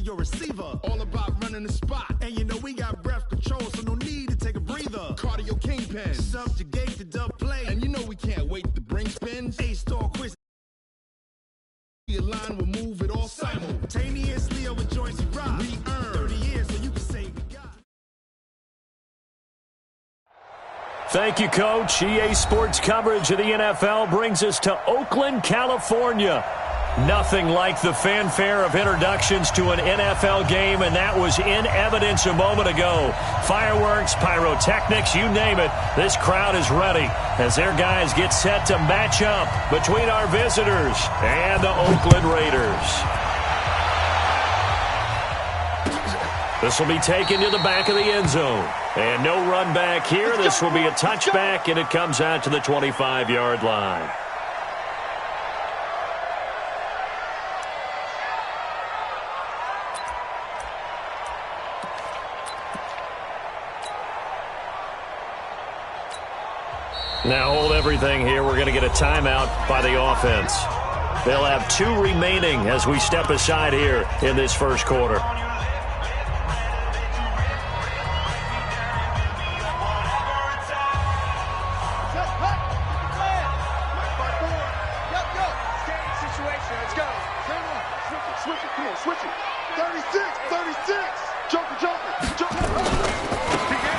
your receiver. All about running the spot. And you know we got breath control, so no need to take a breather. Cardio kingpin. Subjugate the dub play. And you know we can't wait to bring spins. A-star quiz. The line will move it all simultaneously over joints and rock. We earn 30 years so you can say we got. Thank you, Coach. EA Sports coverage of the NFL brings us to Oakland, California. Nothing like the fanfare of introductions to an NFL game, and that was in evidence a moment ago. Fireworks, pyrotechnics, you name it. This crowd is ready as their guys get set to match up between our visitors and the Oakland Raiders. This will be taken to the back of the end zone. And no run back here. This will be a touchback, and it comes out to the 25-yard line. Now hold everything here. We're going to get a timeout by the offense. They'll have 2 remaining as we step aside here in this first quarter.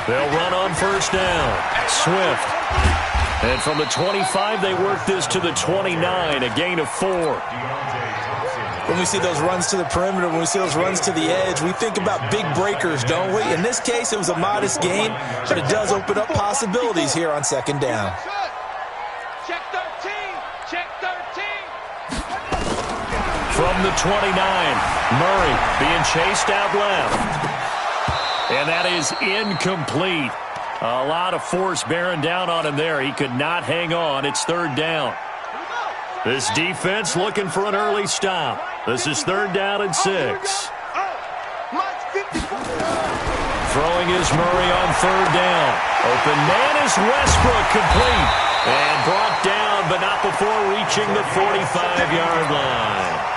They'll run on first down. Swift. And from the 25, they work this to the 29, a gain of 4. When we see those runs to the perimeter, when we see those runs to the edge, we think about big breakers, don't we? In this case, it was a modest gain, but it does open up possibilities here on second down. Check 13. Check 13. From the 29, Murray being chased out left. And that is incomplete. A lot of force bearing down on him there. He could not hang on. It's third down. This defense looking for an early stop. This is third down and 6. Throwing is Murray on third down. Open man is Westbrook, complete. And brought down, but not before reaching the 45-yard line.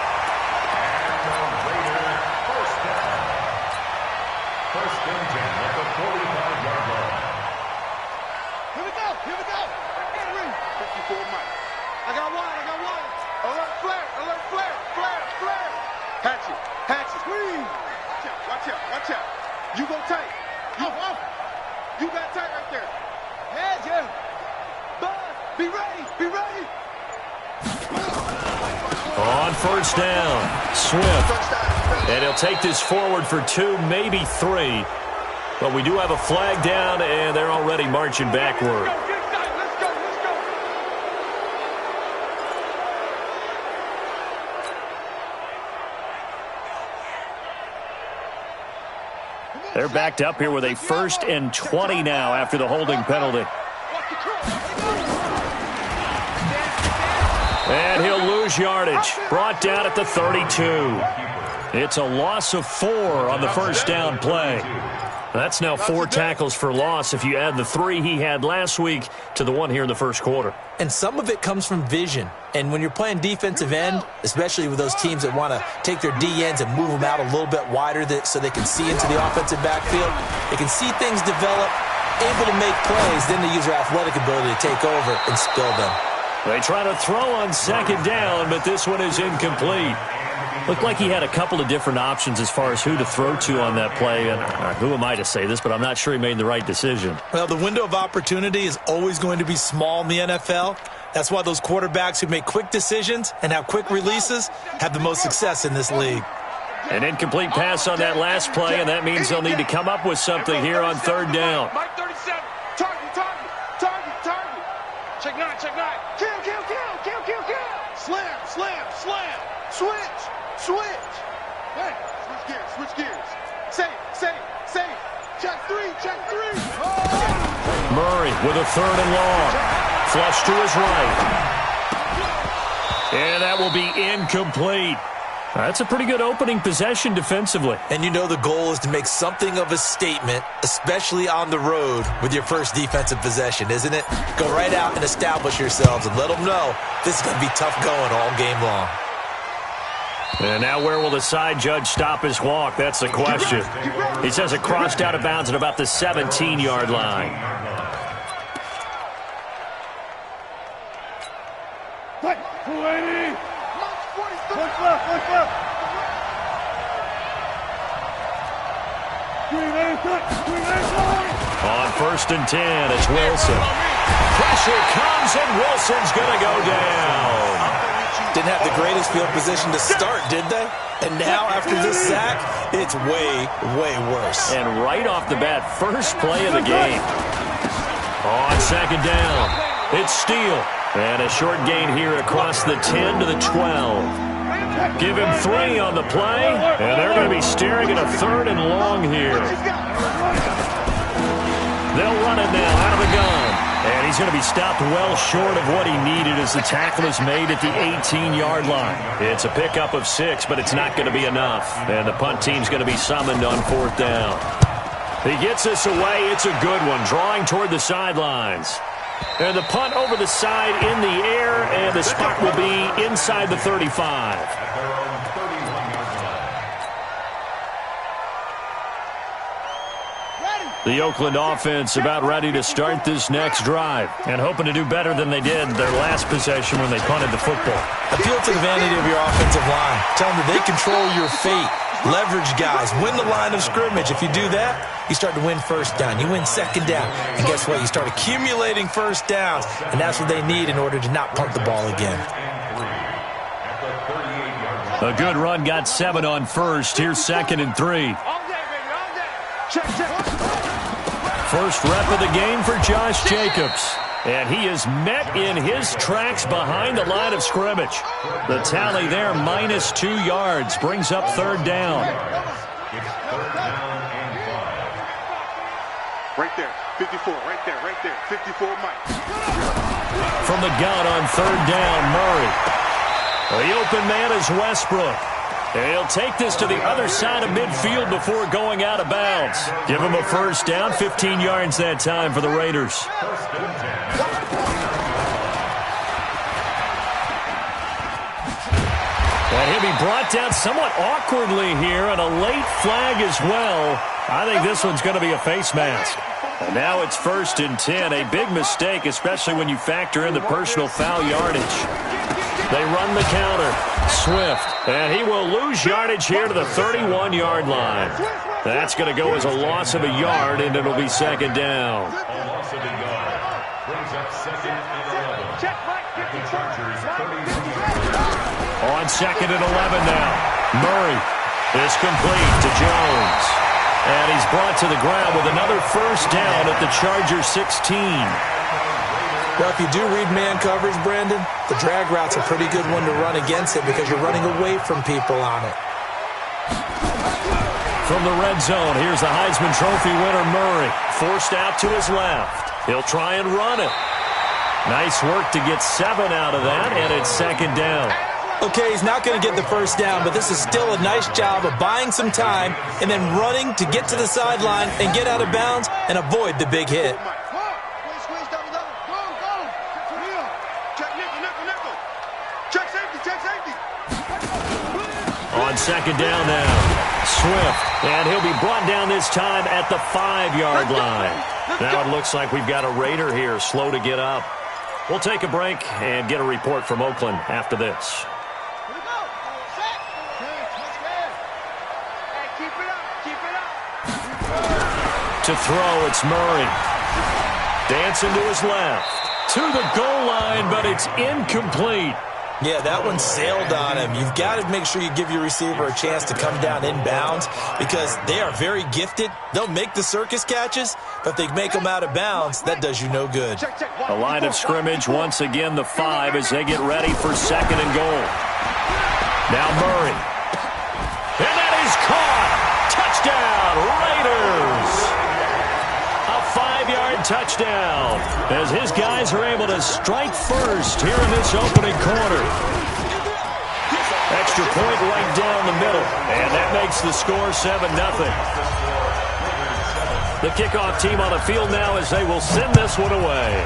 Watch out. You go tight. You got tight right there. Head, yeah. Bud, be ready. Be ready. On first down, Swift. And he'll take this forward for 2, maybe 3. But we do have a flag down, and they're already marching backward. They're backed up here with a 1st and 20 now after the holding penalty. And he'll lose yardage. Brought down at the 32. It's a loss of 4 on the first down play. That's now 4 tackles for loss if you add the 3 he had last week to the 1 here in the first quarter. And some of it comes from vision. And when you're playing defensive end, especially with those teams that want to take their D-ends and move them out a little bit wider so they can see into the offensive backfield, they can see things develop, able to make plays, then they use their athletic ability to take over and spill them. They try to throw on second down, but this one is incomplete. Looked like he had a couple of different options as far as who to throw to on that play. And who am I to say this, but I'm not sure he made the right decision. Well, the window of opportunity is always going to be small in the NFL. That's why those quarterbacks who make quick decisions and have quick releases have the most success in this league. An incomplete pass on that last play, and that means they'll need to come up with something here on third down. Mike 37. Target. Check 9. Kill. Slam. Switch. Hey, switch gears. Save. Check 3. Oh! Murray with a 3rd and long. Flush to his right. And that will be incomplete. That's a pretty good opening possession defensively. And you know the goal is to make something of a statement, especially on the road with your first defensive possession, isn't it? Go right out and establish yourselves and let them know this is going to be tough going all game long. And now where will the side judge stop his walk? That's the question. He says it crossed out of bounds at about the 17-yard line. On 1st and 10, it's Wilson. Pressure comes, and Wilson's going to go down. Didn't have the greatest field position to start, did they? And now, after this sack, it's way, way worse. And right off the bat, first play of the game. On 2nd down, it's Steele. And a short gain here across the 10 to the 12. Give him 3 on the play, and they're going to be staring at a 3rd and long here. They'll run it now out of the gun. And he's going to be stopped well short of what he needed as the tackle is made at the 18-yard line. It's a pickup of 6, but it's not going to be enough. And the punt team's going to be summoned on 4th down. He gets this away. It's a good one, drawing toward the sidelines. And the punt over the side in the air, and the spot will be inside the 35. The Oakland offense about ready to start this next drive and hoping to do better than they did their last possession when they punted the football. Appeal to the vanity of your offensive line. Tell them that they control your fate. Leverage guys. Win the line of scrimmage. If you do that, you start to win 1st down. You win 2nd down. And guess what? You start accumulating 1st downs. And that's what they need in order to not punt the ball again. A good run got 7 on 1st. Here's 2nd and 3. First rep of the game for Josh Jacobs. And he is met in his tracks behind the line of scrimmage. The tally there, -2 yards, brings up 3rd down. Right there, 54, right there, 54, Mike. From the gun on 3rd down, Murray. The open man is Westbrook. And he'll take this to the other side of midfield before going out of bounds. Give him a 1st down, 15 yards that time for the Raiders. And he'll be brought down somewhat awkwardly here, and a late flag as well. I think this one's going to be a face mask. And now it's 1st and 10, a big mistake, especially when you factor in the personal foul yardage. They run the counter. Swift. And he will lose yardage here to the 31-yard line. That's going to go as a loss of a yard, and it'll be 2nd down. On 2nd and 11 now. Murray is complete to Jones. And he's brought to the ground with another 1st down at the Chargers 16. Well, if you do read man coverage, Brandon, the drag route's a pretty good one to run against it because you're running away from people on it. From the red zone, here's the Heisman Trophy winner, Murray. Forced out to his left. He'll try and run it. Nice work to get 7 out of that, and it's 2nd down. Okay, he's not going to get the 1st down, but this is still a nice job of buying some time and then running to get to the sideline and get out of bounds and avoid the big hit. On 2nd down now, Swift, and he'll be brought down this time at the 5-yard line. Now it looks like we've got a Raider here, slow to get up. We'll take a break and get a report from Oakland after this. To throw, it's Murray. Dancing to his left. To the goal line, but it's incomplete. Yeah, that one sailed on him. You've got to make sure you give your receiver a chance to come down inbounds because they are very gifted. They'll make the circus catches, but if they make them out of bounds, that does you no good. A line of scrimmage, once again the 5 as they get ready for 2nd and goal. Now Murray. And that is caught. Touchdown, Raiders. A 5-yard touchdown as his guys are able to strike first here in this opening quarter. Extra point right down the middle, and that makes the score 7-0. The kickoff team on the field now as they will send this one away.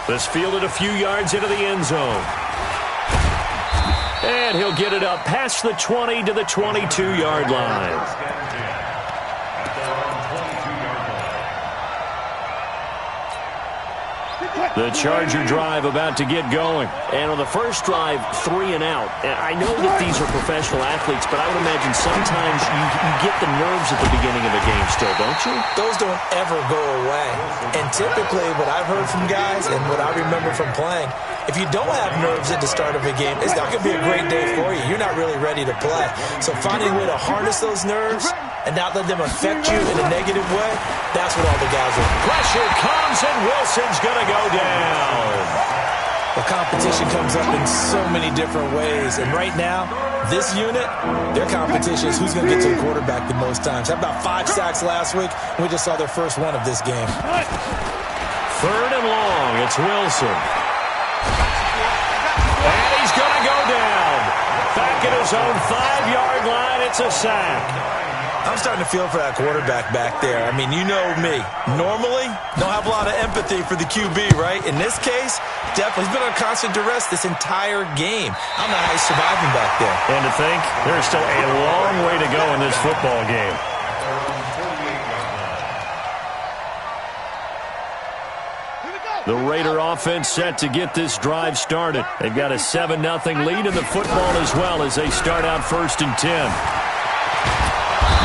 This fielded a few yards into the end zone. And he'll get it up past the 20 to the 22-yard line. The Charger drive about to get going. And on the first drive, 3 and out. I know that these are professional athletes, but I would imagine sometimes you get the nerves at the beginning of a game still, don't you? Those don't ever go away. And typically what I've heard from guys and what I remember from playing, if you don't have nerves at the start of a game, it's not going to be a great day for you. You're not really ready to play. So finding a way to harness those nerves and not let them affect you in a negative way, that's what all the guys are. Pressure comes, and Wilson's going to go down. The competition comes up in so many different ways. And right now, this unit, their competition is who's going to get to the quarterback the most times. How about 5 sacks last week? We just saw their first one of this game. 3rd and long. It's Wilson. And he's going to go down. Back at his own 5-yard line, it's a sack. I'm starting to feel for that quarterback back there. I mean, you know me. Normally, don't have a lot of empathy for the QB, right? In this case, definitely. He's been on constant duress this entire game. I don't know how he's surviving back there. And to think, there's still a long way to go in this football game. The Raider offense set to get this drive started. They've got a 7-0 lead in the football as well as they start out 1st and 10.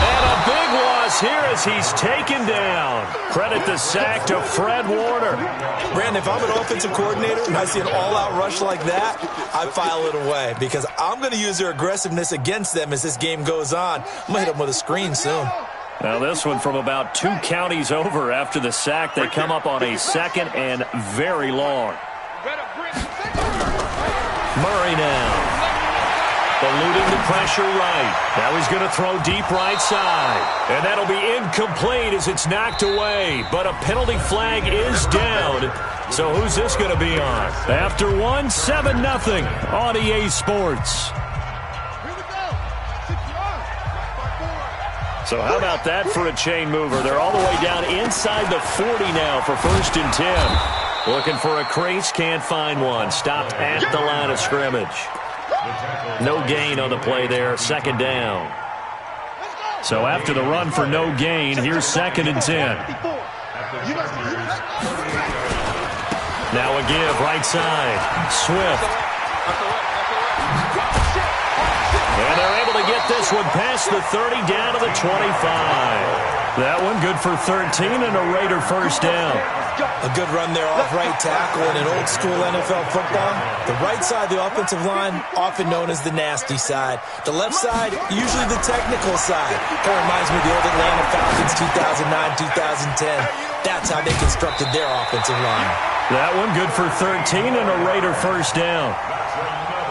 And a big loss here as he's taken down. Credit the sack to Fred Warner. Brandon, if I'm an offensive coordinator and I see an all-out rush like that, I file it away because I'm going to use their aggressiveness against them as this game goes on. I'm going to hit them with a screen soon. Now this one from about 2 counties over after the sack. They come up on a 2nd and very long. Murray now. Eluding the pressure right. Now he's going to throw deep right side. And that'll be incomplete as it's knocked away. But a penalty flag is down. So who's this going to be on? After one, 7-0 on EA Sports. So how about that for a chain mover? They're all the way down inside the 40 now for 1st and 10. Looking for a crease, can't find one. Stopped at the line of scrimmage. No gain on the play there, 2nd down. So after the run for no gain, here's 2nd and 10. Now a give, right side. Swift. And they're able to get this one past the 30 down to the 25. That one good for 13 and a Raider 1st down. A good run there off right tackle in an old-school NFL football. The right side of the offensive line, often known as the nasty side. The left side, usually the technical side. Kind of reminds me of the old Atlanta Falcons 2009-2010. That's how they constructed their offensive line. That one good for 13 and a Raider 1st down.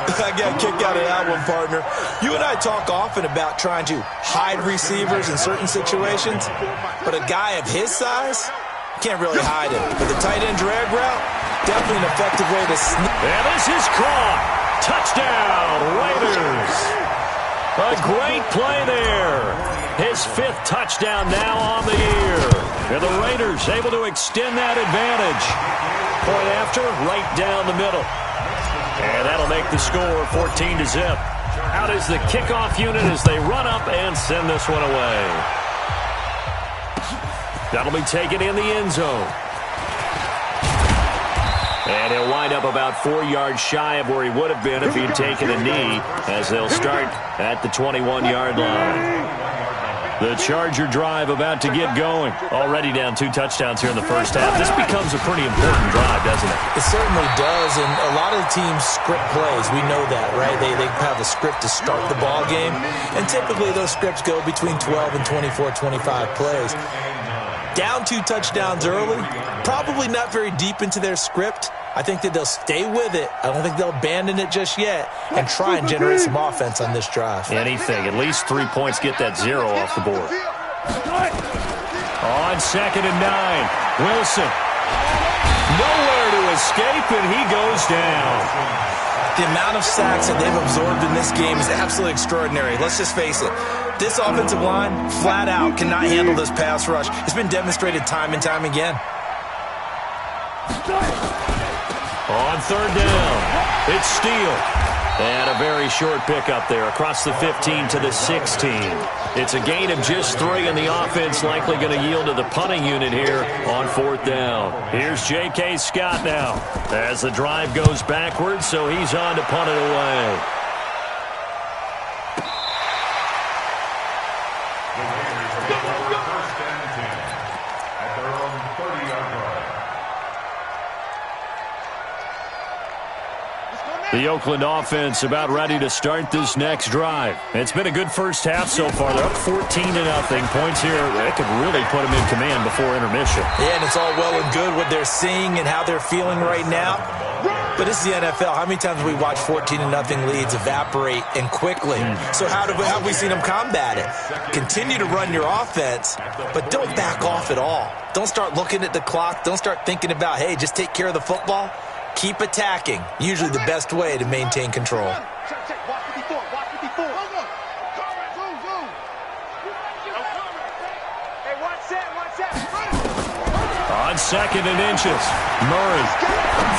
I got a kick out of that one, partner. You and I talk often about trying to hide receivers in certain situations, but a guy of his size can't really hide it. But the tight end drag route, definitely an effective way to sneak. And this is caught. Touchdown, Raiders. A great play there. His 5th touchdown now on the year. And the Raiders able to extend that advantage. Point after, right down the middle. And that'll make the score 14-0. Out is the kickoff unit as they run up and send this one away. That'll be taken in the end zone. And he'll wind up about 4 yards shy of where he would have been if he'd taken a knee, as they'll start at the 21-yard line. The Charger drive about to get going. Already down 2 touchdowns here in the first half. This becomes a pretty important drive, doesn't it? It certainly does, and a lot of the teams script plays. We know that, right? They have a script to start the ball game, and typically those scripts go between 12 and 24, 25 plays. Down 2 touchdowns early, probably not very deep into their script. I think that they'll stay with it. I don't think they'll abandon it just yet and try and generate some offense on this drive. Anything. At least 3 points, get that 0 off the board. On 2nd and 9, Wilson. Nowhere to escape, and he goes down. The amount of sacks that they've absorbed in this game is absolutely extraordinary. Let's just face it. This offensive line, flat out, cannot handle this pass rush. It's been demonstrated time and time again. On 3rd down, it's Steele. And a very short pickup there across the 15 to the 16. It's a gain of just 3, and the offense likely going to yield to the punting unit here on 4th down. Here's J.K. Scott now as the drive goes backwards, so he's on to punt it away. The Oakland offense about ready to start this next drive. It's been a good first half so far. They're up 14-0. Points here that could really put them in command before intermission. Yeah, and it's all well and good what they're seeing and how they're feeling right now. But this is the NFL. How many times have we watched 14-0 leads evaporate and quickly? So how have we seen them combat it? Continue to run your offense, but don't back off at all. Don't start looking at the clock. Don't start thinking about, hey, just take care of the football. Keep attacking. Usually the best way to maintain control. On 2nd and inches, Murray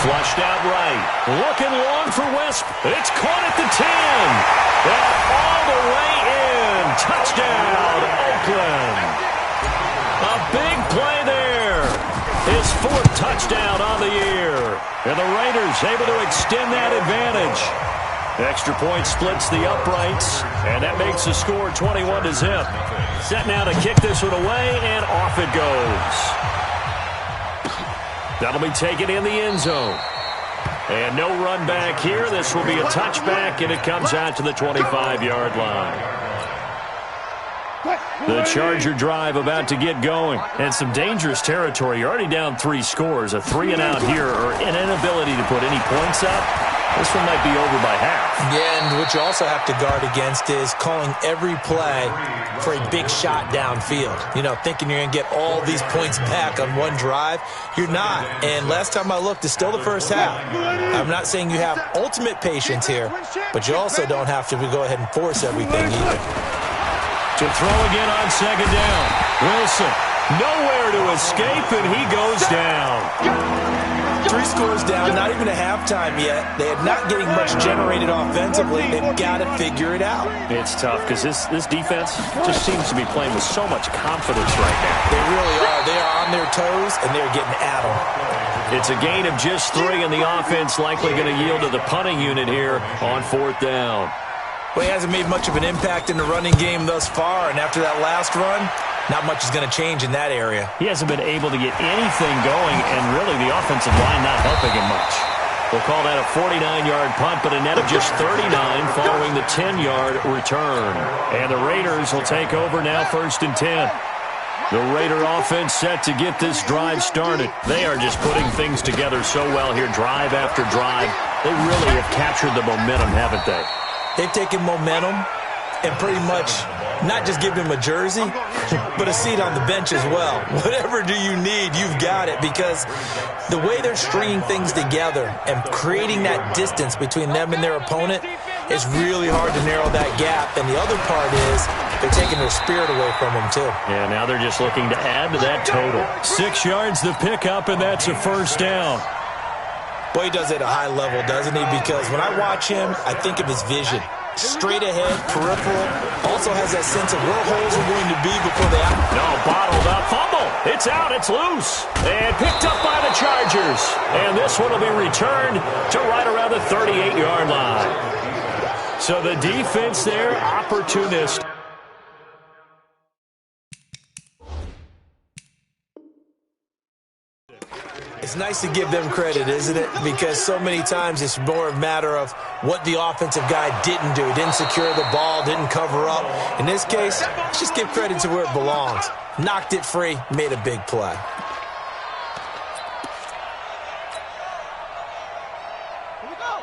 flushed out right. Looking long for West. It's caught at the 10. And all the way in. Touchdown, Oakland. A big play there. His 4th touchdown on the year. And the Raiders able to extend that advantage. Extra point splits the uprights, and that makes the score 21-0. Set now to kick this one away, and off it goes. That'll be taken in the end zone. And no run back here. This will be a touchback, and it comes out to the 25-yard line. The Charger drive about to get going. And some dangerous territory. You're already down 3 scores. A 3-and-out here, or an inability to put any points up. This one might be over by half. Yeah, and what you also have to guard against is calling every play for a big shot downfield. You know, thinking you're going to get all these points back on one drive. You're not. And last time I looked, it's still the first half. I'm not saying you have ultimate patience here, but you also don't have to go ahead and force everything either. To throw again on 2nd down. Wilson, nowhere to escape, and he goes down. 3 scores down, not even a halftime yet. They are not getting much generated offensively. They've got to figure it out. It's tough because this defense just seems to be playing with so much confidence right now. They really are. They are on their toes, and they're getting at them. It's a gain of just 3, and the offense likely going to yield to the punting unit here on 4th down. Well, he hasn't made much of an impact in the running game thus far, and after that last run, not much is going to change in that area. He hasn't been able to get anything going, and really the offensive line not helping him much. We'll call that a 49-yard punt, but a net of just 39 following the 10-yard return. And the Raiders will take over now 1st and 10. The Raider offense set to get this drive started. They are just putting things together so well here, drive after drive. They really have captured the momentum, haven't they? They've taken momentum and pretty much not just give them a jersey, but a seat on the bench as well. Whatever do you need, you've got it, because the way they're stringing things together and creating that distance between them and their opponent is really hard to narrow that gap. And the other part is they're taking their spirit away from them, too. Yeah, now they're just looking to add to that total. 6 yards the pickup, and that's a 1st down. Boy, he does it at a high level, doesn't he? Because when I watch him, I think of his vision. Straight ahead, peripheral. Also has that sense of where holes are going to be before they out. No, bottled up. Fumble. It's out. It's loose. And picked up by the Chargers. And this one will be returned to right around the 38-yard line. So the defense there, opportunist. It's nice to give them credit, isn't it? Because so many times it's more a matter of what the offensive guy didn't do. Didn't secure the ball, didn't cover up. In this case, let's just give credit to where it belongs. Knocked it free, made a big play.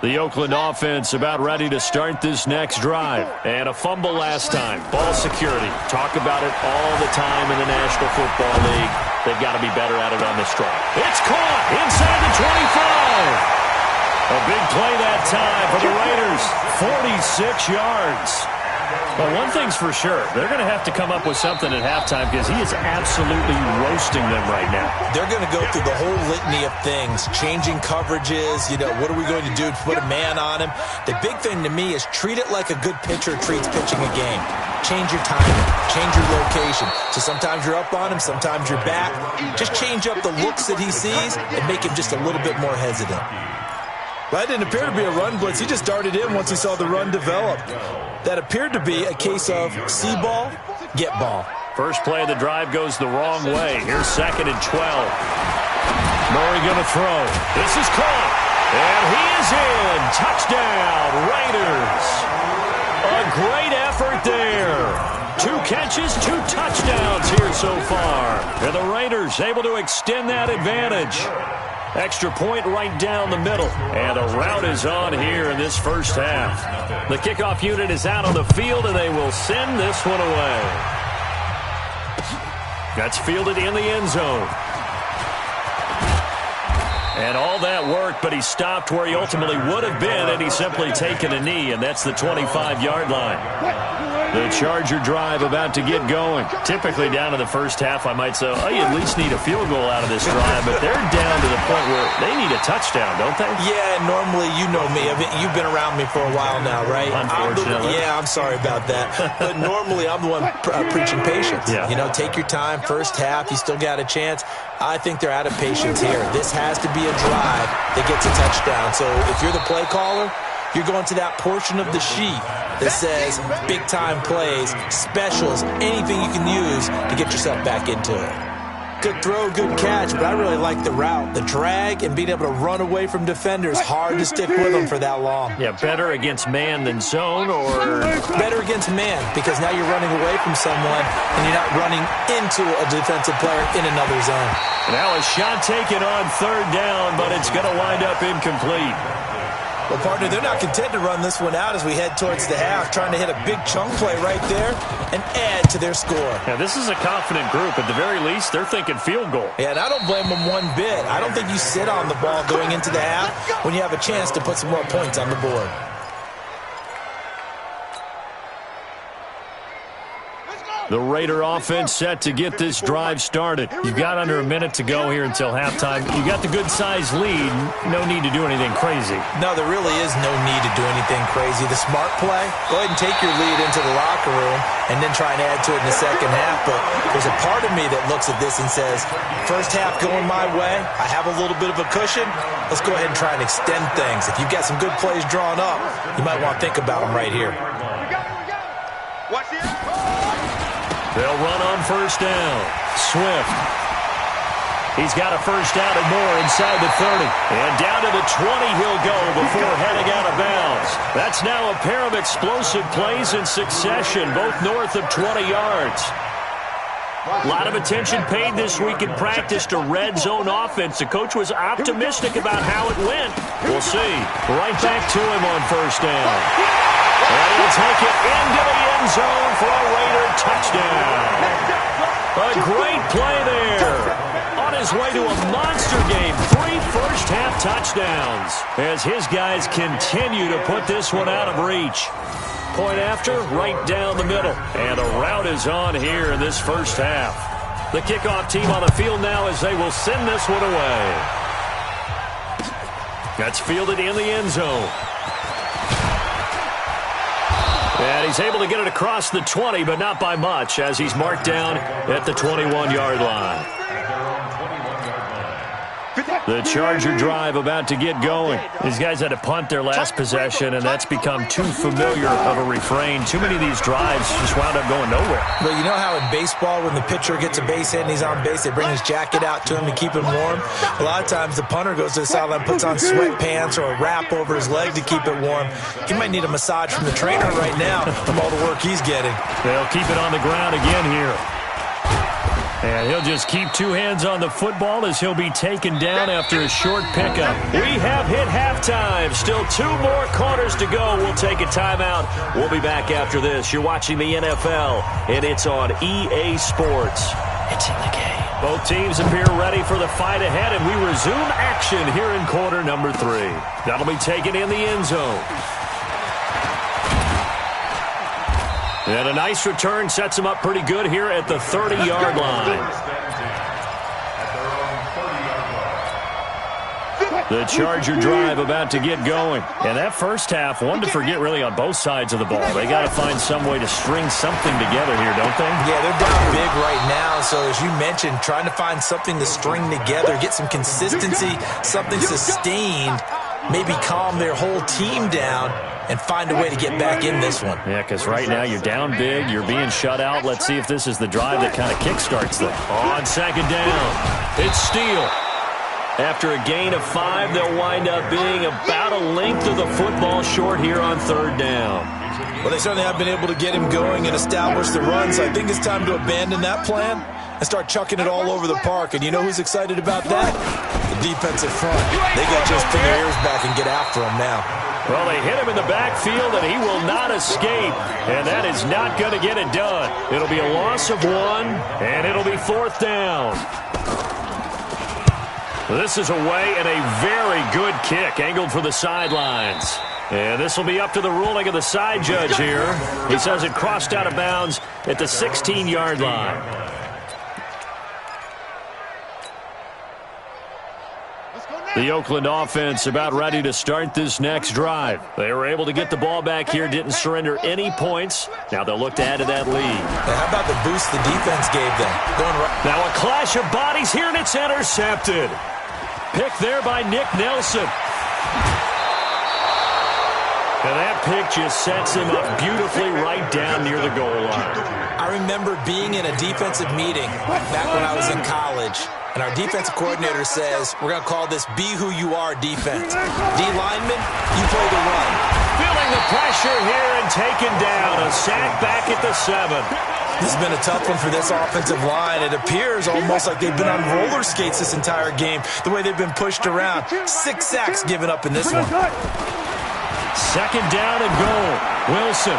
The Oakland offense about ready to start this next drive. And a fumble last time. Ball security. Talk about it all the time in the National Football League. They've got to be better at it on this drive. It's caught inside the 25. A big play that time for the Raiders. 46 yards. Well, one thing's for sure. They're going to have to come up with something at halftime because he is absolutely roasting them right now. They're going to go through the whole litany of things, changing coverages, what are we going to do to put a man on him? The big thing to me is treat it like a good pitcher treats pitching a game. Change your timing, change your location. So sometimes you're up on him, sometimes you're back. Just change up the looks that he sees and make him just a little bit more hesitant. That didn't appear to be a run blitz. He just darted in once he saw the run develop. That appeared to be a case of see ball, get ball. First play of the drive goes the wrong way. Here's 2nd and 12. Murray going to throw. This is caught. And he is in. Touchdown, Raiders. A great effort there. 2 catches, 2 touchdowns here so far. And the Raiders able to extend that advantage. Extra point right down the middle. And a rout is on here in this first half. The kickoff unit is out on the field, and they will send this one away. That's fielded in the end zone. And all that worked, but he stopped where he ultimately would have been, and he's simply taken a knee, and that's the 25-yard line. The Charger drive about to get going. Typically down to the first half, I might say, you at least need a field goal out of this drive, but they're down to the point where they need a touchdown, don't they? Yeah, normally, you know me. You've been around me for a while now, right? Unfortunately. I'm sorry about that. But normally, I'm the one preaching patience. Yeah. Take your time. First half, you still got a chance. I think they're out of patience here. This has to be a drive that gets a touchdown. So if you're the play caller, you're going to that portion of the sheet that says big-time plays, specials, anything you can use to get yourself back into it. Good throw, good catch, but I really like the route. The drag and being able to run away from defenders, hard to stick with them for that long. Yeah, better against man than zone, or? Better against man, because now you're running away from someone and you're not running into a defensive player in another zone. Now a shot taken on 3rd down, but it's going to wind up incomplete. Well, partner, they're not content to run this one out as we head towards the half, trying to hit a big chunk play right there and add to their score. Now, this is a confident group. At the very least, they're thinking field goal. Yeah, and I don't blame them one bit. I don't think you sit on the ball going into the half when you have a chance to put some more points on the board. The Raider offense set to get this drive started. You've got under a minute to go here until halftime. You got the good-sized lead. No need to do anything crazy. No, there really is no need to do anything crazy. The smart play, go ahead and take your lead into the locker room and then try and add to it in the second half. But there's a part of me that looks at this and says, first half going my way, I have a little bit of a cushion. Let's go ahead and try and extend things. If you've got some good plays drawn up, you might want to think about them right here. Watch this. They'll run on first down. Swift. He's got a first down and more inside the 30. And down to the 20 he'll go before heading out of bounds. That's now a pair of explosive plays in succession, both north of 20 yards. A lot of attention paid this week in practice to red zone offense. The coach was optimistic about how it went. We'll see. Right back to him on first down. And he'll take it into the end zone for a Raider touchdown. A great play there. On his way to a monster game. 3 first-half touchdowns as his guys continue to put this one out of reach. Point after, right down the middle. And a rout is on here in this first half. The kickoff team on the field now as they will send this one away. That's fielded in the end zone. And he's able to get it across the 20, but not by much, as he's marked down at the 21-yard line. The Charger drive about to get going. These guys had to punt their last possession, and that's become too familiar of a refrain. Too many of these drives just wound up going nowhere. But you know how in baseball, when the pitcher gets a base hit and he's on base, they bring his jacket out to him to keep him warm? A lot of times the punter goes to the sideline, puts on sweatpants or a wrap over his leg to keep it warm. He might need a massage from the trainer right now from all the work he's getting. They'll keep it on the ground again here. And he'll just keep 2 hands on the football as he'll be taken down after a short pickup. We have hit halftime. Still 2 more quarters to go. We'll take a timeout. We'll be back after this. You're watching the NFL, and it's on EA Sports. It's in the game. Both teams appear ready for the fight ahead, and we resume action here in quarter number 3. That'll be taken in the end zone. And a nice return sets him up pretty good here at the 30-yard line. The Charger drive about to get going. And that first half, one to forget really on both sides of the ball. They got to find some way to string something together here, don't they? Yeah, they're down big right now. So as you mentioned, trying to find something to string together, get some consistency, something sustained, maybe calm their whole team down and find a way to get back in this one. Yeah, because right now you're down big, you're being shut out. Let's see if this is the drive that kind of kickstarts them. On second down, it's Steele. After a gain of 5, they'll wind up being about a length of the football short here on third down. Well, they certainly have been able to get him going and establish the run, so I think it's time to abandon that plan and start chucking it all over the park. And you know who's excited about that? The defensive front. They got just pin their ears back and get after him now. Well, they hit him in the backfield, and he will not escape. And that is not going to get it done. It'll be a loss of 1, and it'll be fourth down. This is away and a very good kick, angled for the sidelines. And this will be up to the ruling of the side judge here. He says it crossed out of bounds at the 16-yard line. The Oakland offense about ready to start this next drive. They were able to get the ball back here, didn't surrender any points. Now they'll look to add to that lead. Now how about the boost the defense gave them? Now a clash of bodies here, and it's intercepted. Pick there by Nick Nelson. And that pick just sets him up beautifully right down near the goal line. I remember being in a defensive meeting back when I was in college, and our defensive coordinator says, we're going to call this Be Who You Are defense. D lineman, you play the run. Feeling the pressure here and taken down. A sack back at the 7. This has been a tough one for this offensive line. It appears almost like they've been on roller skates this entire game, the way they've been pushed around. 6 sacks given up in this one. Second down and goal. Wilson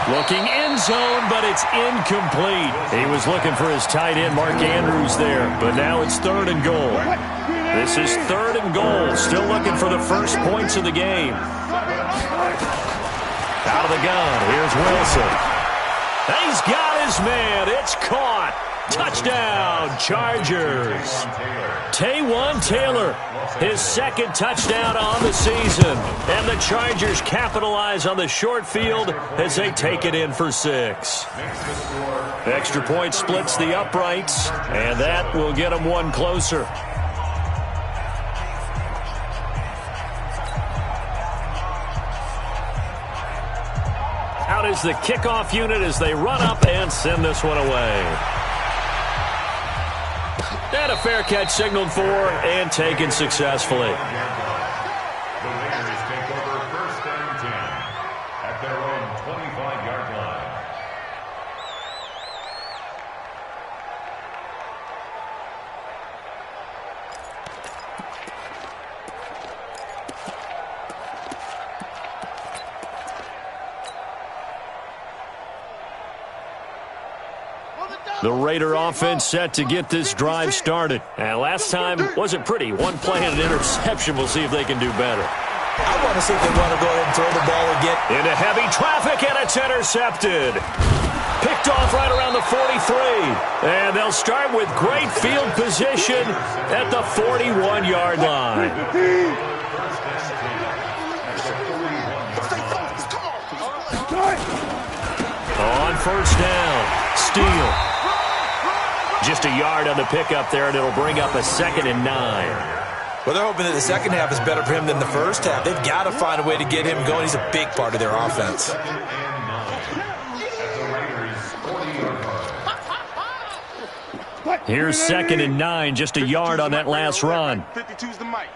looking end zone, but it's incomplete. He was looking for his tight end, Mark Andrews, there, but now it's third and goal. This is third and goal. Still looking for the first points of the game. Out of the gun. Here's Wilson. He's got his man. It's caught. Touchdown, Chargers. Taywan Taylor, his second touchdown on the season. And the Chargers capitalize on the short field as they take it in for 6. Extra point splits the uprights, and that will get them one closer. Out is the kickoff unit as they run up and send this one away. And a fair catch signaled for and taken successfully. The Raiders take over first and 10 at their own 25-yard line. The Raider offense set to get this drive started. And last time wasn't pretty. One play and an interception. We'll see if they can do better. I want to see if they want to go ahead and throw the ball again. Into heavy traffic, and it's intercepted. Picked off right around the 43. And they'll start with great field position at the 41-yard line. On first down, Steele. Just a yard on the pickup there, and it'll bring up a 2nd and 9. Well, they're hoping that the second half is better for him than the first half. They've got to find a way to get him going. He's a big part of their offense. Here's 2nd and 9, just a yard on that last run. 52's the mic.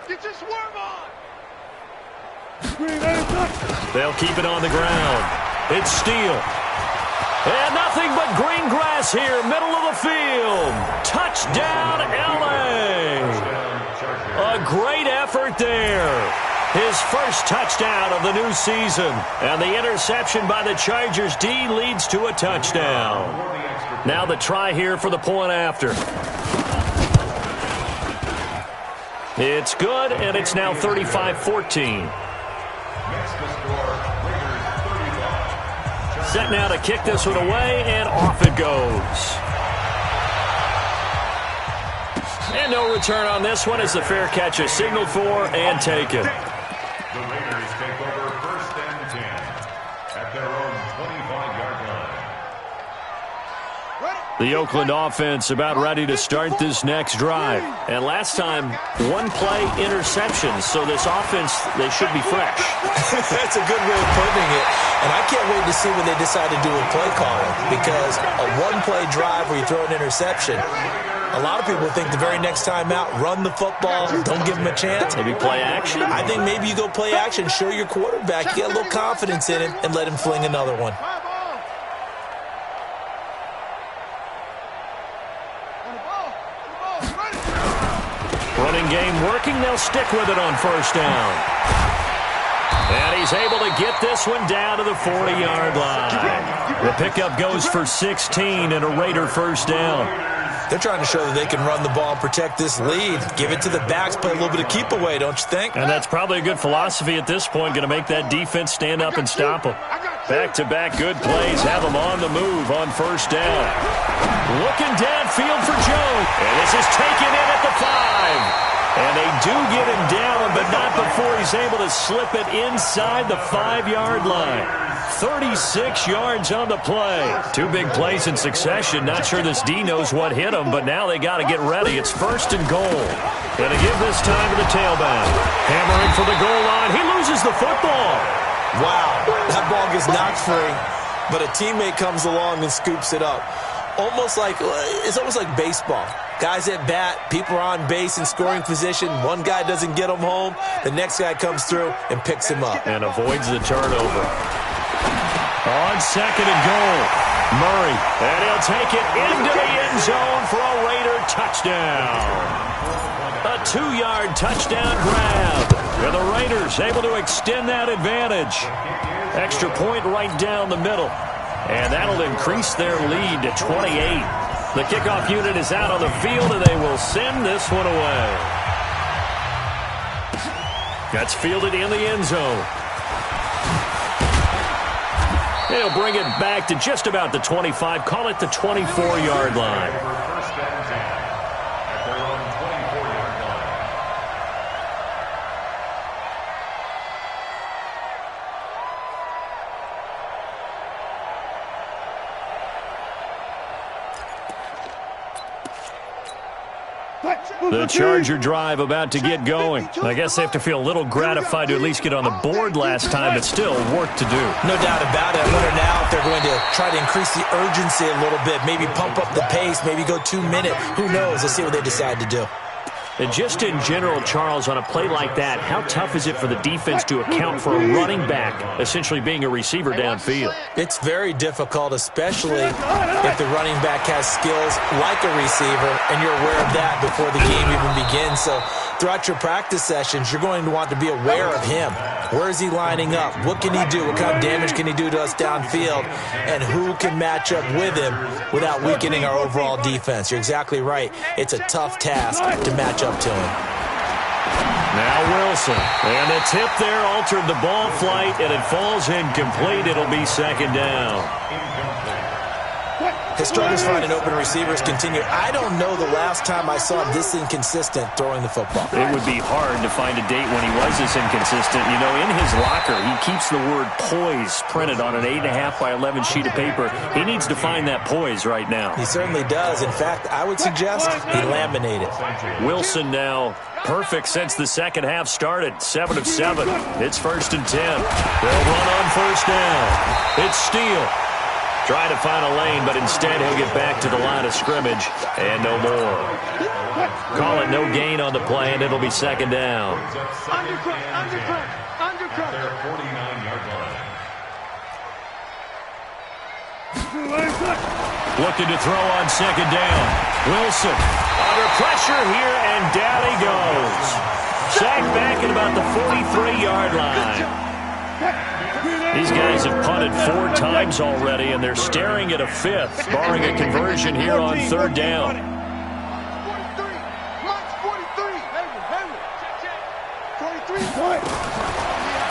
Get your swerve on. They'll keep it on the ground. It's Steele. And nothing but green grass here, middle of the field. Touchdown, L.A. A great effort there. His first touchdown of the new season. And the interception by the Chargers D leads to a touchdown. Now the try here for the point after. It's good, and it's now 35-14. Set now to kick this one away, and off it goes. And no return on this one as the fair catch is signaled for and taken. The Raiders take over 1st and 10 at their own 25-yard line. The Oakland offense about ready to start this next drive. And last time, one-play interception. So this offense, they should be fresh. That's a good way of putting it. And I can't wait to see what they decide to do with play calling. Because a one-play drive where you throw an interception, a lot of people think the very next time out, run the football, don't give them a chance. Maybe play action? I think maybe you go play action, show your quarterback, get a little confidence in him, and let him fling another one. Running game working. They'll stick with it on 1st down. And he's able to get this one down to the 40-yard line. The pickup goes for 16 and a Raider 1st down. They're trying to show that they can run the ball and protect this lead. Give it to the backs, play a little bit of keep away, don't you think? And that's probably a good philosophy at this point, going to make that defense stand up and stop them. Back-to-back good plays have them on the move on 1st down. Looking downfield for Joe. And this is taken in at the 5. And they do get him down, but not before he's able to slip it inside the 5-yard line. 36 yards on the play. 2 big plays in succession. Not sure this D knows what hit him, but now they got to get ready. It's 1st and goal. Going to give this time to the tailback. Hammering for the goal line. He loses the football. Wow, that ball gets knocked free, but a teammate comes along and scoops it up. It's almost like baseball. Guys at bat, people are on base in scoring position. One guy doesn't get him home. The next guy comes through and picks him up. And avoids the turnover. On 2nd and goal, Murray. And he'll take it into the end zone for a Raider touchdown. A 2-yard touchdown grab. And the Raiders able to extend that advantage. Extra point right down the middle. And that'll increase their lead to 28. The kickoff unit is out on the field, and they will send this one away. That's fielded in the end zone. They'll bring it back to just about the 25. Call it the 24-yard line. 1st and 10 at their own 24-yard line. The Charger drive about to get going. I guess they have to feel a little gratified to at least get on the board last time, but still work to do. No doubt about it. I wonder now if they're going to try to increase the urgency a little bit, maybe pump up the pace, maybe go 2-minute. Who knows? Let's see what they decide to do. And just in general, Charles, on a play like that, how tough is it for the defense to account for a running back essentially being a receiver downfield? It's very difficult, especially if the running back has skills like a receiver, and you're aware of that before the game even begins. So throughout your practice sessions, you're going to want to be aware of him. Where is he lining up? What can he do? What kind of damage can he do to us downfield? And who can match up with him without weakening our overall defense? You're exactly right. It's a tough task to match up to him. Now Wilson. And the tip there altered the ball flight, and it falls incomplete. It'll be 2nd down. His struggles finding open receivers continue. I don't know the last time I saw him this inconsistent throwing the football. It would be hard to find a date when he was this inconsistent. You know, in his locker, he keeps the word poise printed on an 8.5 by 11 sheet of paper. He needs to find that poise right now. He certainly does. In fact, I would suggest he laminate it. Wilson now perfect since the second half started. 7 of 7. It's 1st and 10. They'll run on 1st down. It's Steele. Try to find a lane, but instead he'll get back to the line of scrimmage, and no more. Call it no gain on the play, and it'll be 2nd down. Undercut. Their 49-yard line. Looking to throw on 2nd down. Wilson under pressure here, and down he goes. Sacked back at about the 43-yard line. These guys have punted 4 times already, and they're staring at a 5th, barring a conversion here on 3rd down. 43.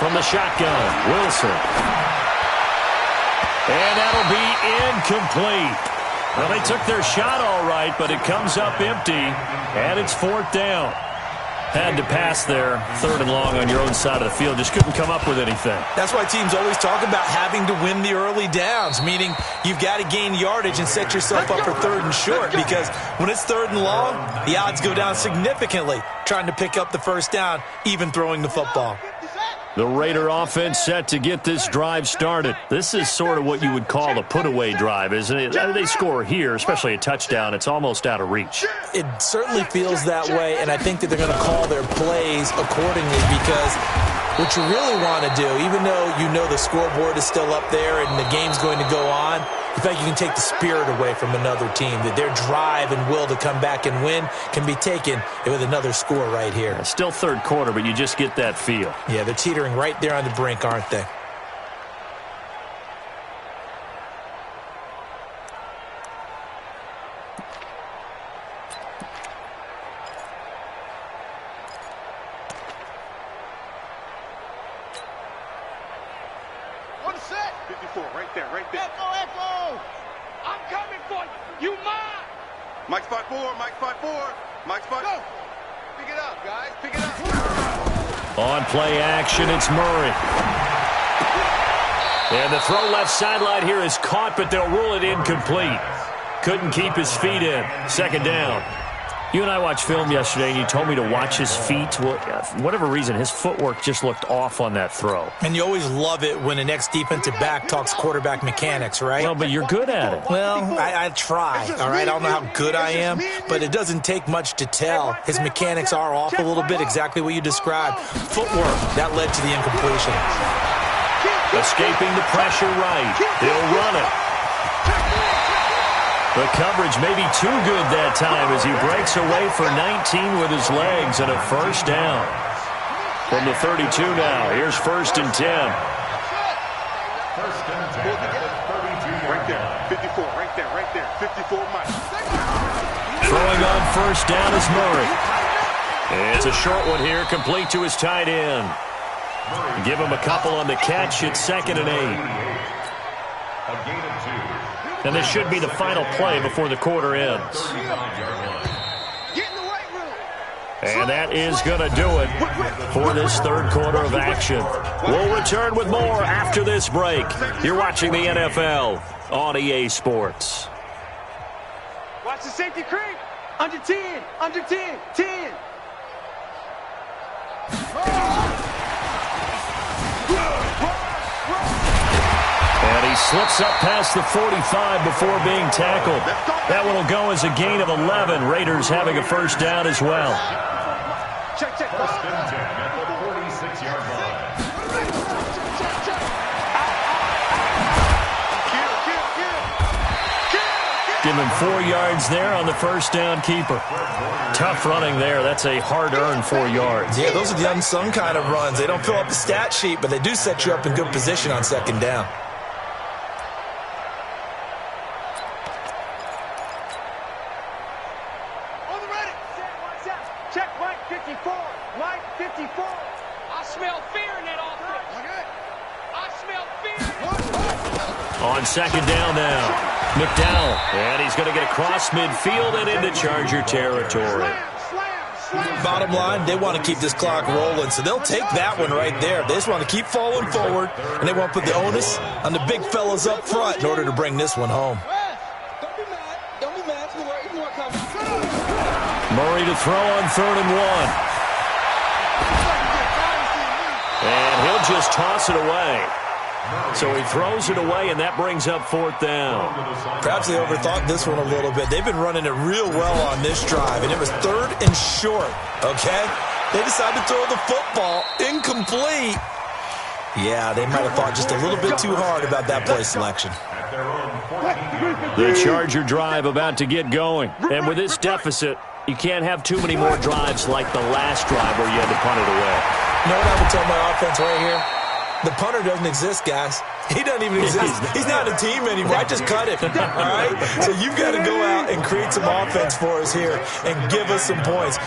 From the shotgun, Wilson. And that'll be incomplete. Well, they took their shot all right, but it comes up empty, and it's 4th down. Had to pass there, 3rd and long on your own side of the field. Just couldn't come up with anything. That's why teams always talk about having to win the early downs, meaning you've got to gain yardage and set yourself up for 3rd and short, because when it's 3rd and long, the odds go down significantly trying to pick up the 1st down, even throwing the football. The Raider offense set to get this drive started. This is sort of what you would call a put-away drive, isn't it? They score here, especially a touchdown. It's almost out of reach. It certainly feels that way, and I think that they're going to call their plays accordingly, because what you really want to do, even though you know the scoreboard is still up there and the game's going to go on, in fact, you can take the spirit away from another team, that their drive and will to come back and win can be taken with another score right here. Yeah, still 3rd quarter, but you just get that feel. Yeah, they're teetering right there on the brink, aren't they? On the set. 54, right there, right there. Echo, echo. I'm coming for you. You mine. Mike spot 4, Mike spot 4. Mike spot. Go. Pick it up, guys. Pick it up. On play action, it's Murray. And the throw left sideline here is caught, but they'll rule it incomplete. Couldn't keep his feet in. 2nd down. You and I watched film yesterday, and you told me to watch his feet. Well, for whatever reason, his footwork just looked off on that throw. And you always love it when an ex-defensive back talks quarterback mechanics, right? Well, but you're good at it. Well, I try, all right? I don't know how good I am, but it doesn't take much to tell. His mechanics are off a little bit, exactly what you described. Footwork, that led to the incompletion. Escaping the pressure right. He'll run it. The coverage may be too good that time as he breaks away for 19 with his legs and a 1st down. From the 32 now, here's 1st and 10. 1st and 10 at the 32. Right there, 54, right there, right there. 54, Mike. Throwing on 1st down is Murray. It's a short one here, complete to his tight end. Give him a couple on the catch. It's 2nd and 8. A gain of 2. And this should be the final play before the quarter ends. And that is going to do it for this 3rd quarter of action. We'll return with more after this break. You're watching the NFL on EA Sports. Watch the safety creep. Under 10, under 10, 10. And he slips up past the 45 before being tackled. That one will go as a gain of 11. Raiders having a 1st down as well. Check, check. 1st and 10 at the 46-yard line. Give him 4 yards there on the 1st down keeper. Tough running there. That's a hard-earned 4 yards. Yeah, those are the unsung kind of runs. They don't fill up the stat sheet, but they do set you up in good position on 2nd down. On the ready. Check Mike 54. Mike 54. I smell fear in that offense. I smell fear. On 2nd down now. McDowell, and he's going to get across midfield and into Charger territory. Bottom line, they want to keep this clock rolling, so they'll take that one right there. They just want to keep falling forward, and they want to put the onus on the big fellas up front in order to bring this one home. Don't be mad. Don't be mad. It's more coming. Murray to throw on 3rd and 1. And he'll just toss it away. So he throws it away, and that brings up 4th down. Perhaps they overthought this one a little bit. They've been running it real well on this drive, and it was 3rd and short, okay? They decided to throw the football incomplete. Yeah, they might have thought just a little bit too hard about that play selection. The Charger drive about to get going. And with this deficit, you can't have too many more drives like the last drive where you had to punt it away. You know what I would tell my offense right here? The punter doesn't exist, guys. He doesn't even exist. He's not a team anymore. I just cut him, all right? So you've got to go out and create some offense for us here and give us some points.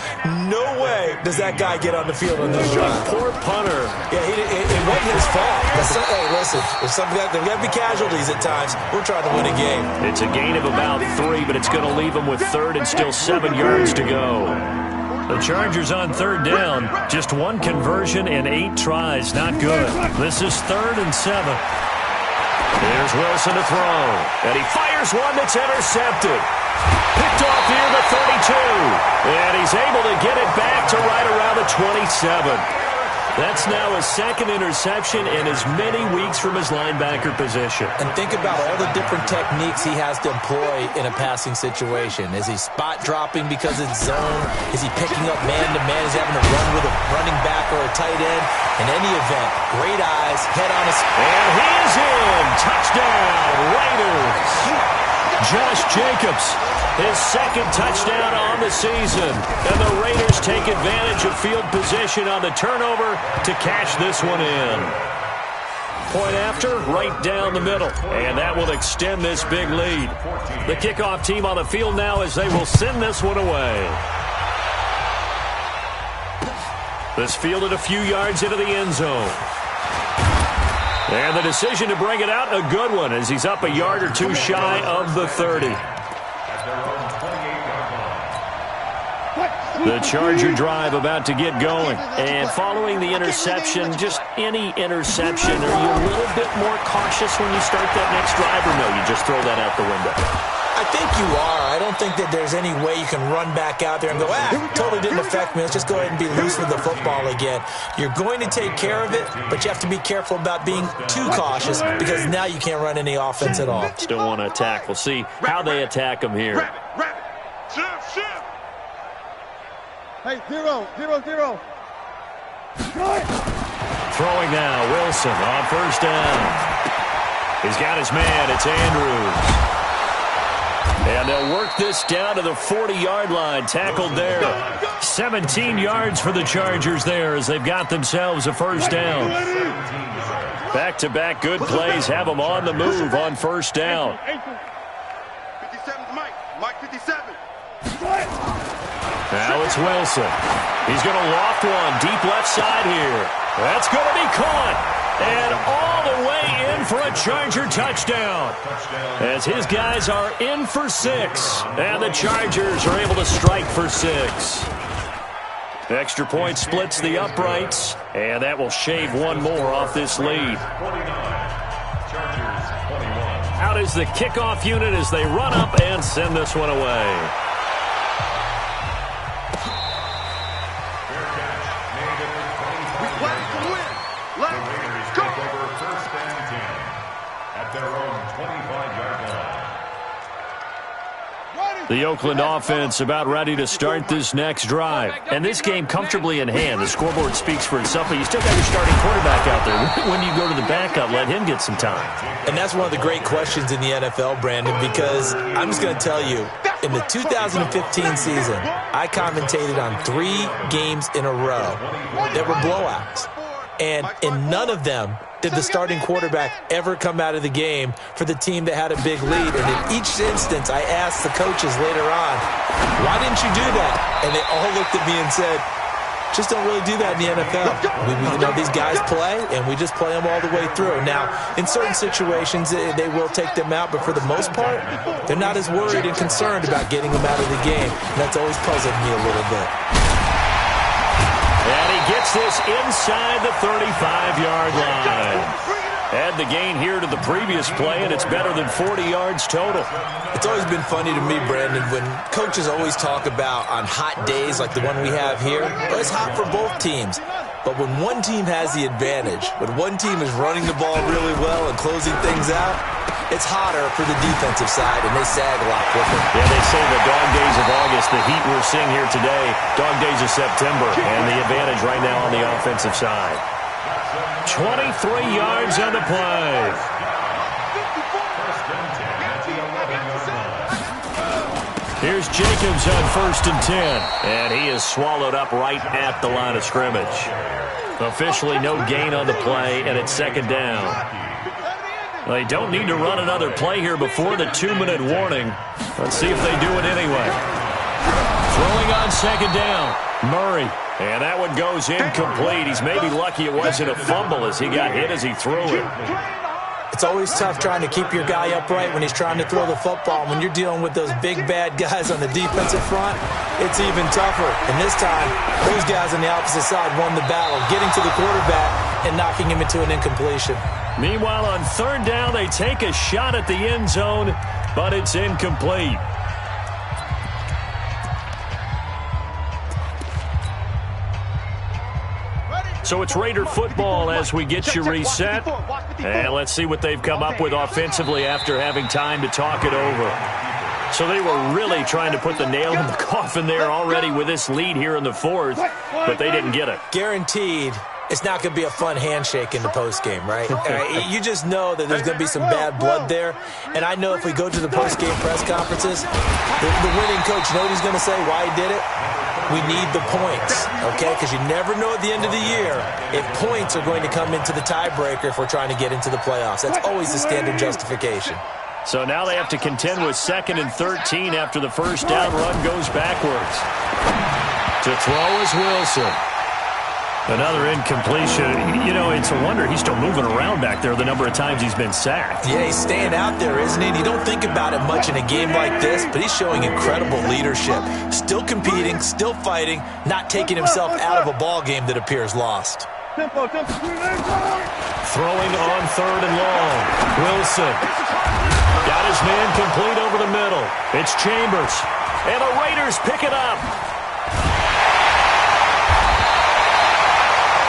No way does that guy get on the field on this drive. Poor punter. Yeah, it wasn't his fault. Hey, listen, there's got to be casualties at times. We're trying to win a game. It's a gain of about 3, but it's going to leave them with 3rd and still 7 yards to go. The Chargers on 3rd down. Just 1 conversion and 8 tries. Not good. This is 3rd and 7. Here's Wilson to throw. And he fires one that's intercepted. Picked off near the 32. And he's able to get it back to right around the 27. That's now his 2nd interception in as many weeks from his linebacker position. And think about all the different techniques he has to employ in a passing situation. Is he spot dropping because it's zone? Is he picking up man-to-man? Is he having to run with a running back or a tight end? In any event, great eyes, head on his... And he is in! Touchdown, Raiders! Josh Jacobs, his 2nd touchdown on the season. And the Raiders take advantage of field position on the turnover to cash this one in. Point after, right down the middle. And that will extend this big lead. The kickoff team on the field now as they will send this one away. This fielded a few yards into the end zone. And the decision to bring it out, a good one, as he's up a yard or 2 shy of the 30. The Charger drive about to get going. And following the interception, just any interception, are you a little bit more cautious when you start that next drive, or no, you just throw that out the window? I think you are. I don't think that there's any way you can run back out there and go, totally didn't affect me. Let's just go ahead and be loose with the football again. You're going to take care of it, but you have to be careful about being too cautious because now you can't run any offense at all. Still want to attack. We'll see how they attack them here. Hey, 0, 0, 0. Throwing now, Wilson on 1st down. He's got his man. It's Andrews. And they'll work this down to the 40-yard line. Tackled there. 17 yards for the Chargers there as they've got themselves a 1st down. Back-to-back good plays have them on the move on 1st down. 57's Mike. Mike 57. Now it's Wilson. He's going to loft one deep left side here. That's going to be caught. And all the way in for a Charger touchdown. As his guys are in for 6. And the Chargers are able to strike for 6. Extra point splits the uprights. And that will shave 1 more off this lead. Out is the kickoff unit as they run up and send this one away. The Oakland offense about ready to start this next drive. And this game comfortably in hand. The scoreboard speaks for itself, but you still got your starting quarterback out there. When you go to the backup, let him get some time. And that's one of the great questions in the NFL, Brandon, because I'm just going to tell you, in the 2015 season, I commentated on 3 games in a row that were blowouts. And in none of them did the starting quarterback ever come out of the game for the team that had a big lead. And in each instance, I asked the coaches later on, why didn't you do that? And they all looked at me and said, just don't really do that in the NFL. These guys play, and we just play them all the way through. Now, in certain situations, they will take them out, but for the most part, they're not as worried and concerned about getting them out of the game. And that's always puzzled me a little bit. And he gets this inside the 35-yard line. Add the gain here to the previous play, and it's better than 40 yards total. It's always been funny to me, Brandon, when coaches always talk about on hot days like the one we have here, well, it's hot for both teams. But when one team has the advantage, when one team is running the ball really well and closing things out, it's hotter for the defensive side, and they sag a lot quicker. Yeah, they say the dog days of August, the heat we're seeing here today, dog days of September, and the advantage right now on the offensive side. 23 yards on the play. Here's Jacobs on 1st and 10, and he is swallowed up right at the line of scrimmage. Officially no gain on the play, and it's second down. They don't need to run another play here before the 2-minute warning. Let's see if they do it anyway. Throwing on second down, Murray. And that one goes incomplete. He's maybe lucky it wasn't a fumble as he got hit as he threw it. It's always tough trying to keep your guy upright when he's trying to throw the football. When you're dealing with those big, bad guys on the defensive front, it's even tougher. And this time, those guys on the opposite side won the battle, getting to the quarterback and knocking him into an incompletion. Meanwhile, on third down, they take a shot at the end zone, but it's incomplete. So it's Raider football as we get you reset. And let's see what they've come up with offensively after having time to talk it over. So they were really trying to put the nail in the coffin there already with this lead here in the fourth, but they didn't get it. Guaranteed. It's not going to be a fun handshake in the postgame, right? You just know that there's going to be some bad blood there. And I know if we go to the postgame press conferences, the winning coach, you know what he's going to say, why he did it? We need the points, okay? Because you never know at the end of the year if points are going to come into the tiebreaker if we're trying to get into the playoffs. That's always the standard justification. So now they have to contend with 2nd and 13 after the first down run goes backwards. To throw is Wilson. Another incompletion. You know, it's a wonder he's still moving around back there the number of times he's been sacked. Yeah, he's staying out there, isn't he? You don't think about it much in a game like this, but he's showing incredible leadership. Still competing, still fighting, not taking himself out of a ball game that appears lost. Throwing on third and long. Wilson got his man complete over the middle. It's Chambers. And the Raiders pick it up.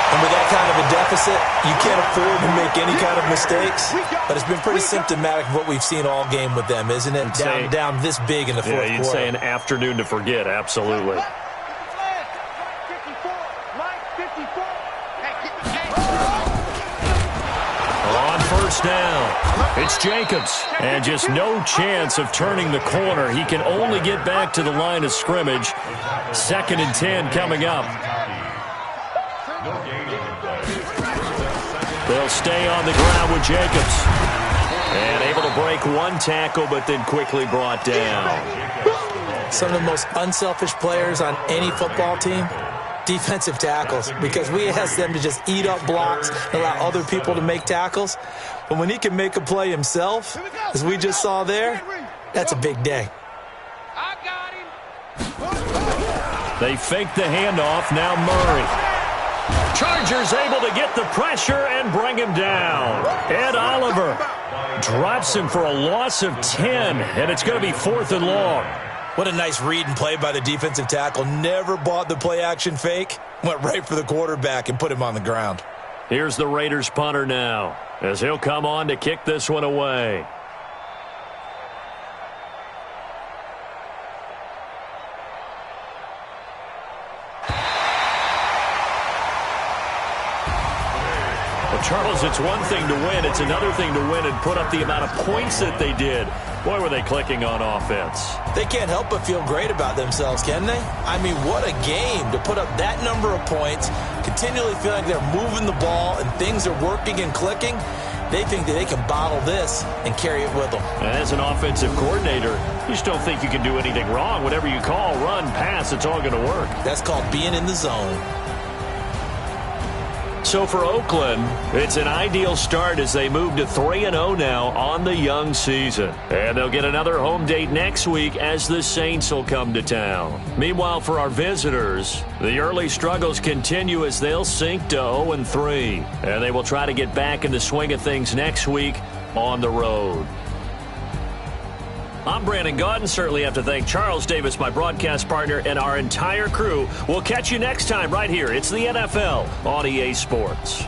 And with that kind of a deficit, you can't afford to make any kind of mistakes. But it's been pretty symptomatic of what we've seen all game with them, isn't it? Down this big in the fourth quarter. Yeah, you'd say an afternoon to forget, absolutely. On first down, it's Jacobs. And just no chance of turning the corner. He can only get back to the line of scrimmage. 2nd and 10 coming up. They'll stay on the ground with Jacobs. And able to break one tackle, but then quickly brought down. Some of the most unselfish players on any football team, defensive tackles, because we ask them to just eat up blocks and allow other people to make tackles. But when he can make a play himself, as we just saw there, that's a big day. They fake the handoff. Now Murray. Chargers able to get the pressure and bring him down. Ed Oliver drops him for a loss of 10, and it's going to be 4th and long. What a nice read and play by the defensive tackle. Never bought the play-action fake. Went right for the quarterback and put him on the ground. Here's the Raiders punter now, as he'll come on to kick this one away. Charles, it's one thing to win. It's another thing to win and put up the amount of points that they did. Boy, were they clicking on offense. They can't help but feel great about themselves, can they? I mean, what a game to put up that number of points, continually feeling like they're moving the ball and things are working and clicking. They think that they can bottle this and carry it with them. As an offensive coordinator, you just don't think you can do anything wrong. Whatever you call, run, pass, it's all going to work. That's called being in the zone. So for Oakland, it's an ideal start as they move to 3-0 now on the young season. And they'll get another home date next week as the Saints will come to town. Meanwhile, for our visitors, the early struggles continue as they'll sink to 0-3. And they will try to get back in the swing of things next week on the road. I'm Brandon Gaudin. Certainly have to thank Charles Davis, my broadcast partner, and our entire crew. We'll catch you next time right here. It's the NFL on EA Sports.